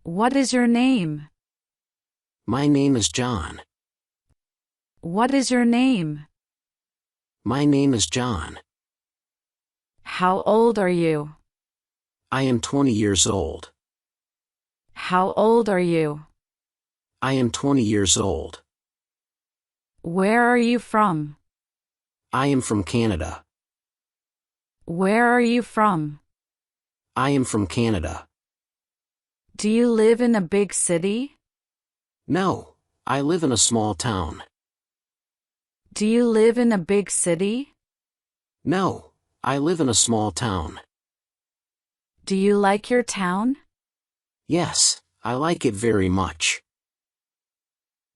What is your name? My name is John. What is your name? My name is John. How old are you? I am 20 years old. How old are you? I am 20 years old. Where are you from? I am from Canada. Where are you from? I am from Canada. Do you live in a big city? No, I live in a small town. Do you live in a big city? No, I live in a small town. Do you like your town? Yes, I like it very much.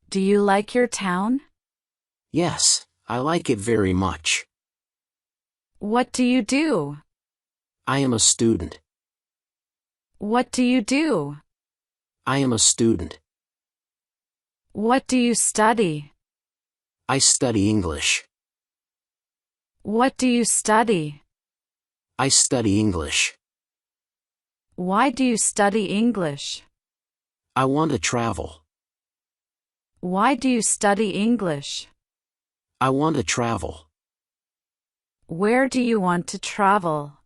Do you like your town? Yes, I like it very much. What do you do? I am a student. What do you do? I am a student. What do you study? I study English. What do you study? I study English. Why do you study English? I want to travel. Why do you study English? I want to travel. Where do you want to travel?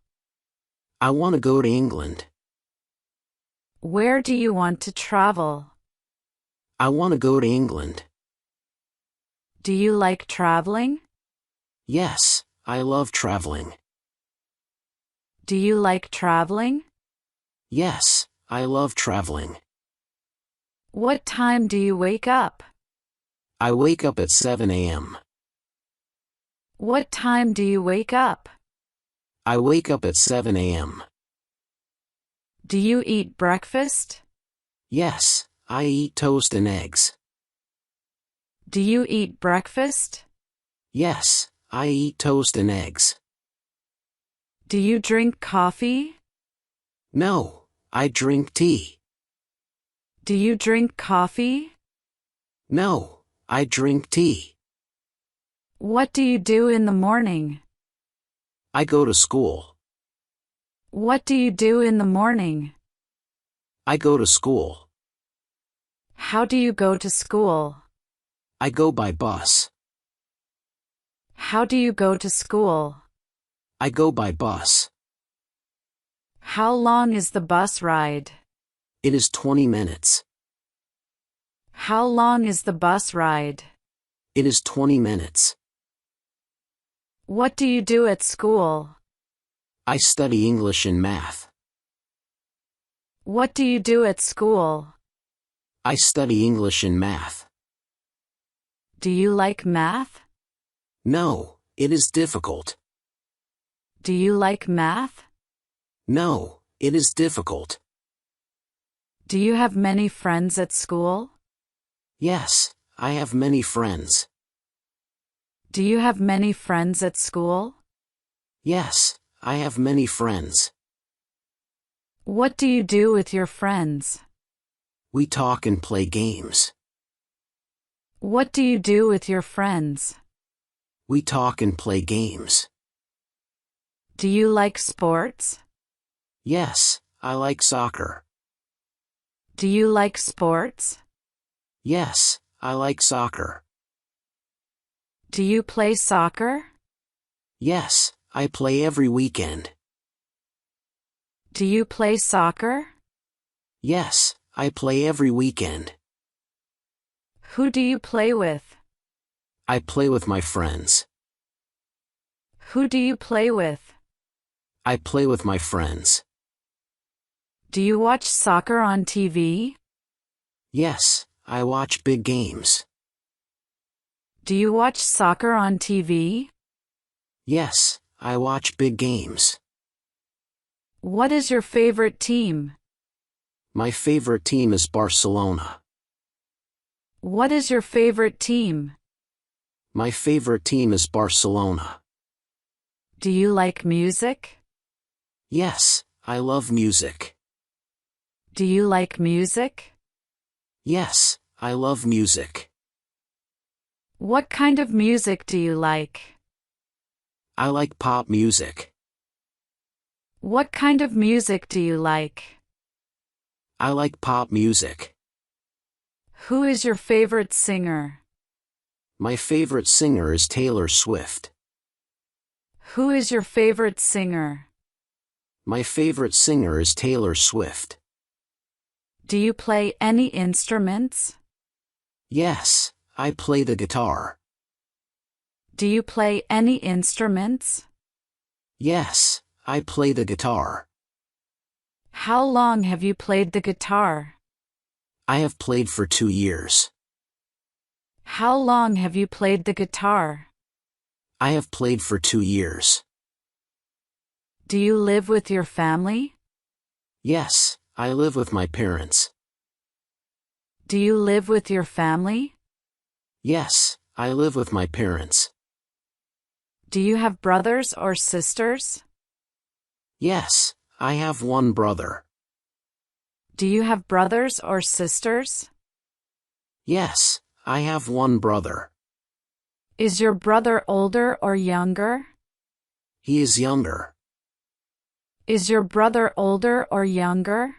I want to go to England. Where do you want to travel? I want to go to England. Do you like traveling? Yes, I love traveling. Do you like traveling? Yes, I love traveling. What time do you wake up? I wake up at 7 a.m. What time do you wake up? I wake up at 7 a.m. Do you eat breakfast? Yes, I eat toast and eggs. Do you eat breakfast? Yes, I eat toast and eggs. Do you drink coffee? No, I drink tea. Do you drink coffee? No, I drink tea. What do you do in the morning? I go to school. What do you do in the morning? I go to school. How do you go to school? I go by bus. How do you go to school? I go by bus. How long is the bus ride? It is 20 minutes. How long is the bus ride? It is 20 minutes. What do you do at school? I study English and math. What do you do at school? I study English and math. Do you like math? No, it is difficult. Do you like math? No, it is difficult. Do you have many friends at school? Yes, I have many friends. Do you have many friends at school? Yes, I have many friends. What do you do with your friends? We talk and play games. What do you do with your friends? We talk and play games. Do you like sports? Yes, I like soccer. Do you like sports? Yes, I like soccer. Do you play soccer? Yes, I play every weekend. Do you play soccer? Yes, I play every weekend. Who do you play with? I play with my friends. Who do you play with? I play with my friends. Do you watch soccer on TV? Yes, I watch big games. Do you watch soccer on TV? Yes, I watch big games. What is your favorite team? My favorite team is Barcelona. What is your favorite team? My favorite team is Barcelona. Do you like music? Yes, I love music. Do you like music? Yes, I love music. What kind of music do you like? I like pop music. What kind of music do you like? I like pop music. Who is your favorite singer? My favorite singer is Taylor Swift. Who is your favorite singer? My favorite singer is Taylor Swift. Do you play any instruments? Yes, I play the guitar. Do you play any instruments? Yes, I play the guitar. How long have you played the guitar? I have played for 2 years. How long have you played the guitar? I have played for 2 years. Do you live with your family? Yes, I live with my parents. Do you live with your family? Yes, I live with my parents. Do you have brothers or sisters? Yes, I have one brother. Do you have brothers or sisters? Yes, I have one brother. Is your brother older or younger? He is younger. Is your brother older or younger?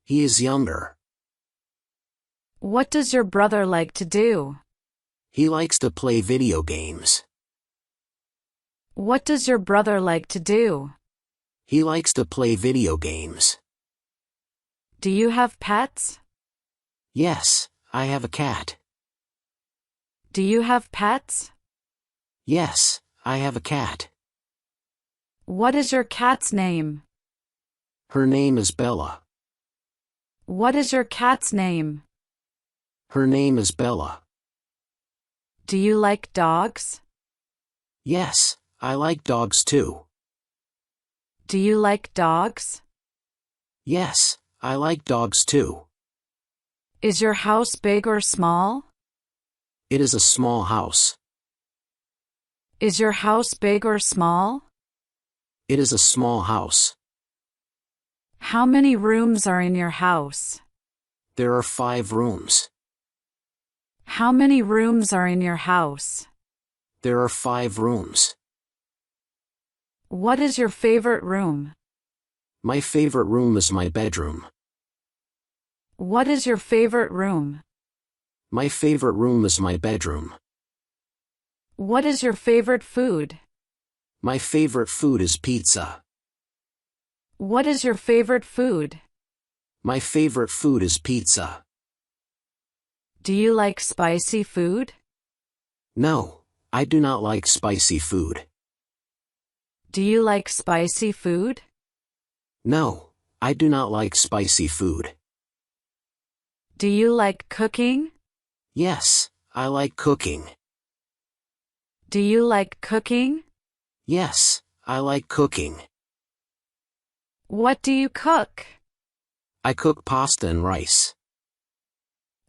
He is younger. What does your brother like to do? He likes to play video games. What does your brother like to do? He likes to play video games. Do you have pets? Yes, I have a cat. Do you have pets? Yes, I have a cat. What is your cat's name? Her name is Bella. What is your cat's name? Her name is Bella. Do you like dogs? Yes, I like dogs too. Do you like dogs? Yes, I like dogs too. Is your house big or small? It is a small house. Is your house big or small? It is a small house. How many rooms are in your house? There are 5 rooms. How many rooms are in your house? There are 5 rooms. What is your favorite room? My favorite room is my bedroom. What is your favorite room? My favorite room is my bedroom. What is your favorite food? My favorite food is pizza. What is your favorite food? My favorite food is pizza. Do you like spicy food? No, I do not like spicy food. Do you like spicy food? No, I do not like spicy food. Do you like cooking? Yes, I like cooking. Do you like cooking? Yes, I like cooking. What do you cook? I cook pasta and rice.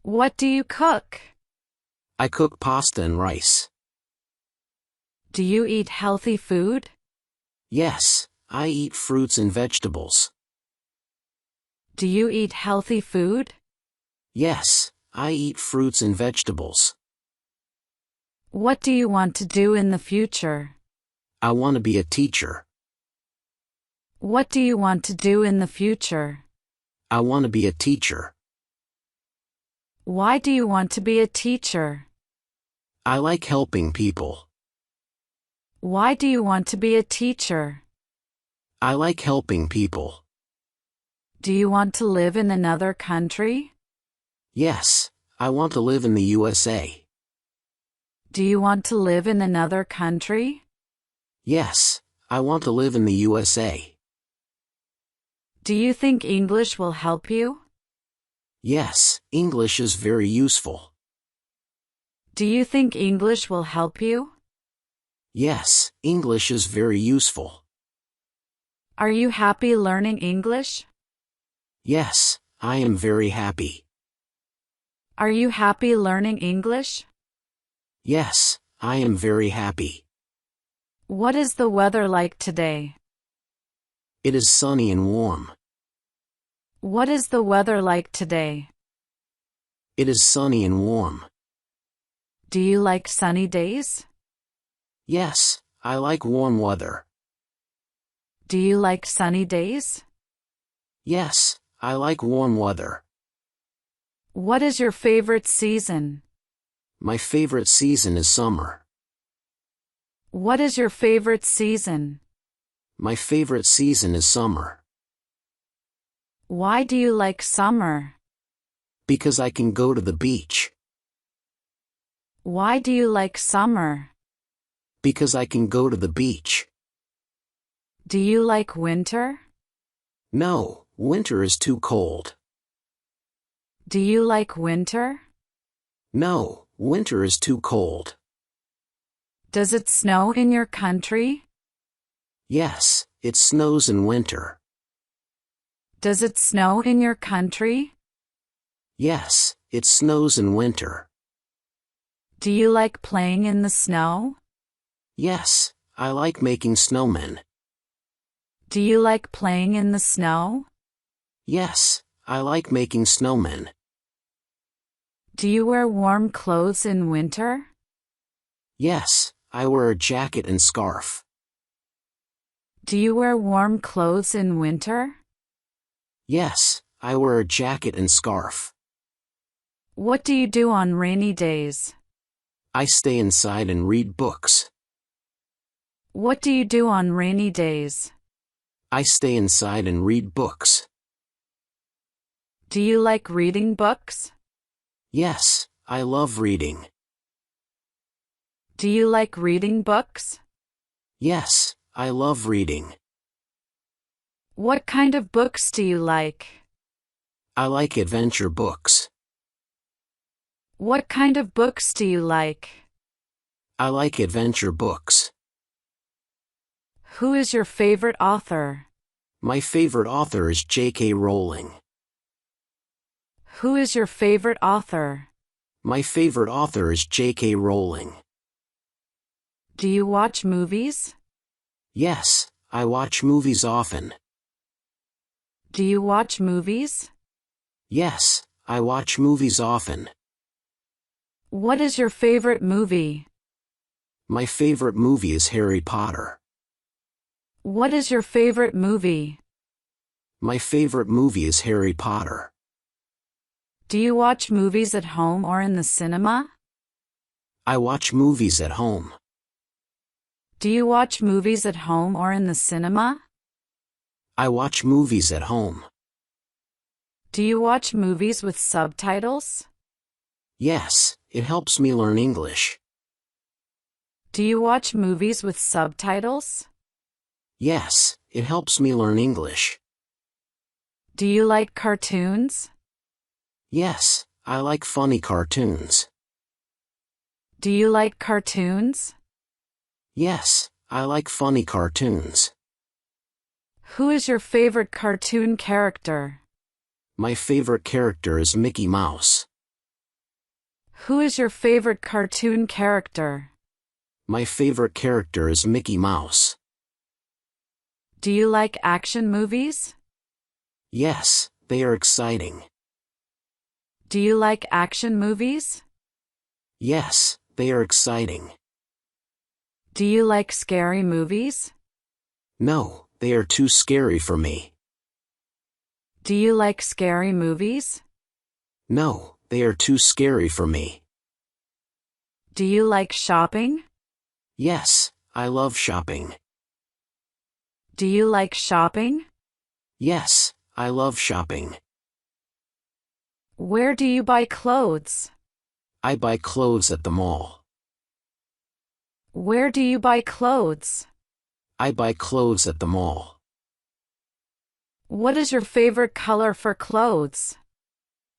What do you cook? I cook pasta and rice. Do you eat healthy food? Yes, I eat fruits and vegetables. Do you eat healthy food? Yes, I eat fruits and vegetables. What do you want to do in the future? I want to be a teacher. What do you want to do in the future? I want to be a teacher. Why do you want to be a teacher? I like helping people. Why do you want to be a teacher? I like helping people. Do you want to live in another country? Yes, I want to live in the USA. Do you want to live in another country? Yes, I want to live in the USA. Do you think English will help you? Yes, English is very useful. Do you think English will help you? Yes, English is very useful. Are you happy learning English? Yes, I am very happy. Are you happy learning English? Yes, I am very happy. What is the weather like today? It is sunny and warm. What is the weather like today? It is sunny and warm. Do you like sunny days? Yes, I like warm weather. Do you like sunny days? Yes, I like warm weather. What is your favorite season? My favorite season is summer. What is your favorite season? My favorite season is summer. Why do you like summer? Because I can go to the beach. Why do you like summer? Because I can go to the beach. Do you like winter? No, winter is too cold. Do you like winter? No, winter is too cold. Does it snow in your country? Yes, it snows in winter. Does it snow in your country? Yes, it snows in winter. Do you like playing in the snow? Yes, I like making snowmen. Do you like playing in the snow? Yes, I like making snowmen. Do you wear warm clothes in winter? Yes, I wear a jacket and scarf. Do you wear warm clothes in winter? Yes, I wear a jacket and scarf. What do you do on rainy days? I stay inside and read books. What do you do on rainy days? I stay inside and read books. Do you like reading books? Yes, I love reading. Do you like reading books? Yes, I love reading. What kind of books do you like? I like adventure books. What kind of books do you like? I like adventure books. Who is your favorite author? My favorite author is J.K. Rowling. Who is your favorite author? My favorite author is J.K. Rowling. Do you watch movies? Yes, I watch movies often. Do you watch movies? Yes, I watch movies often. What is your favorite movie? My favorite movie is Harry Potter. What is your favorite movie? My favorite movie is Harry Potter. Do you watch movies at home or in the cinema? I watch movies at home. Do you watch movies at home or in the cinema? I watch movies at home. Do you watch movies with subtitles? Yes, it helps me learn English. Do you watch movies with subtitles? Yes, it helps me learn English. Do you like cartoons? Yes, I like funny cartoons. Do you like cartoons? Yes, I like funny cartoons. Who is your favorite cartoon character? My favorite character is Mickey Mouse. Who is your favorite cartoon character? My favorite character is Mickey Mouse. Do you like action movies? Yes, they are exciting. Do you like action movies? Yes, they are exciting. Do you like scary movies? No, they are too scary for me. Do you like scary movies? No, they are too scary for me. Do you like shopping? Yes, I love shopping. Do you like shopping? Yes, I love shopping. Where do you buy clothes? I buy clothes at the mall. Where do you buy clothes? I buy clothes at the mall. What is your favorite color for clothes?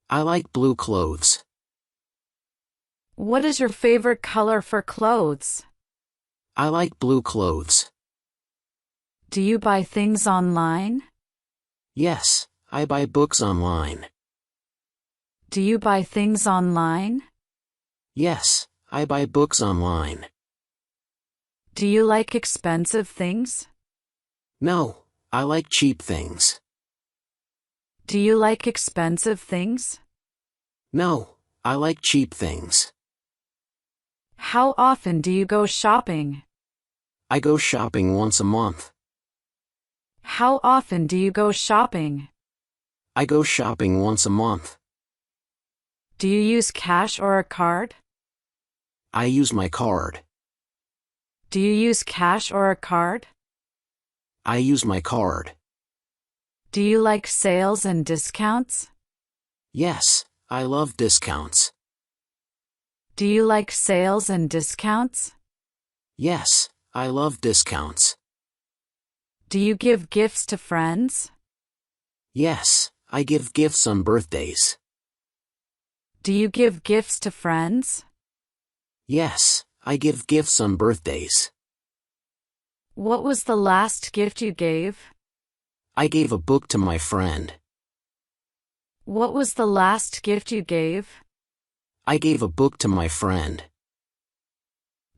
I like blue clothes. What is your favorite color for clothes? I like blue clothes. Do you buy things online? Yes, I buy books online. Do you buy things online? Yes, I buy books online. Do you like expensive things? No, I like cheap things. Do you like expensive things? No, I like cheap things. How often do you go shopping? I go shopping once a month. How often do you go shopping? I go shopping once a month. Do you use cash or a card? I use my card. Do you use cash or a card? I use my card. Do you like sales and discounts? Yes, I love discounts. Do you like sales and discounts? Yes, I love discounts. Do you give gifts to friends? Yes, I give gifts on birthdays. Do you give gifts to friends? Yes, I give gifts on birthdays. What was the last gift you gave? I gave a book to my friend. What was the last gift you gave? I gave a book to my friend.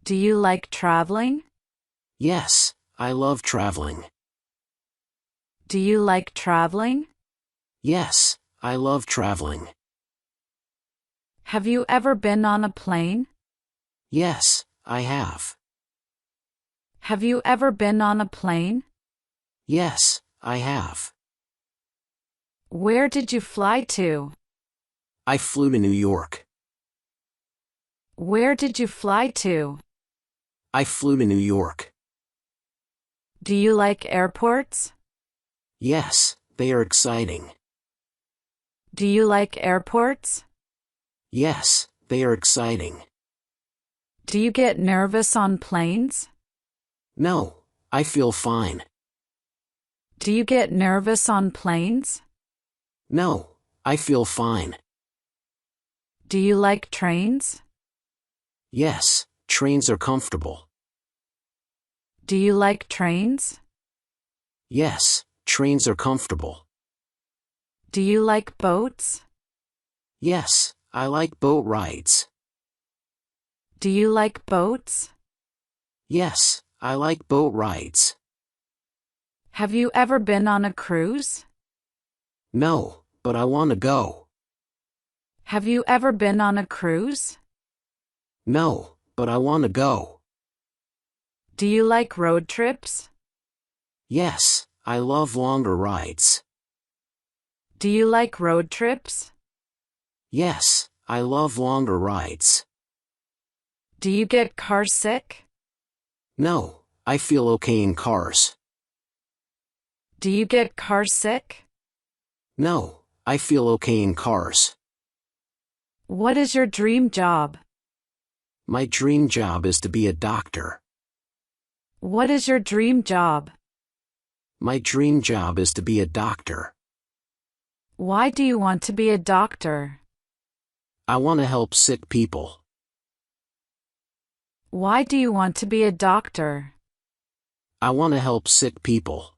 Do you like traveling? Yes, I love traveling. Do you like traveling? Yes, I love traveling. Have you ever been on a plane? Yes, I have. Have you ever been on a plane? Yes, I have. Where did you fly to? I flew to New York. Where did you fly to? I flew to New York. Do you like airports? Yes, they are exciting. Do you like airports? Yes, they are exciting. Do you get nervous on planes? No, I feel fine. Do you get nervous on planes? No, I feel fine. Do you like trains? Yes, trains are comfortable. Do you like trains? Yes, trains are comfortable. Do you like boats? Yes, I like boat rides. Do you like boats? Yes, I like boat rides. Have you ever been on a cruise? No, but I want to go. Have you ever been on a cruise? No, but I want to go. Do you like road trips? Yes, I love longer rides. Do you like road trips? Yes, I love longer rides. Do you get car sick? No, I feel okay in cars. Do you get car sick? No, I feel okay in cars. What is your dream job? My dream job is to be a doctor. What is your dream job? My dream job is to be a doctor. Why do you want to be a doctor? I want to help sick people. Why do you want to be a doctor? I want to help sick people.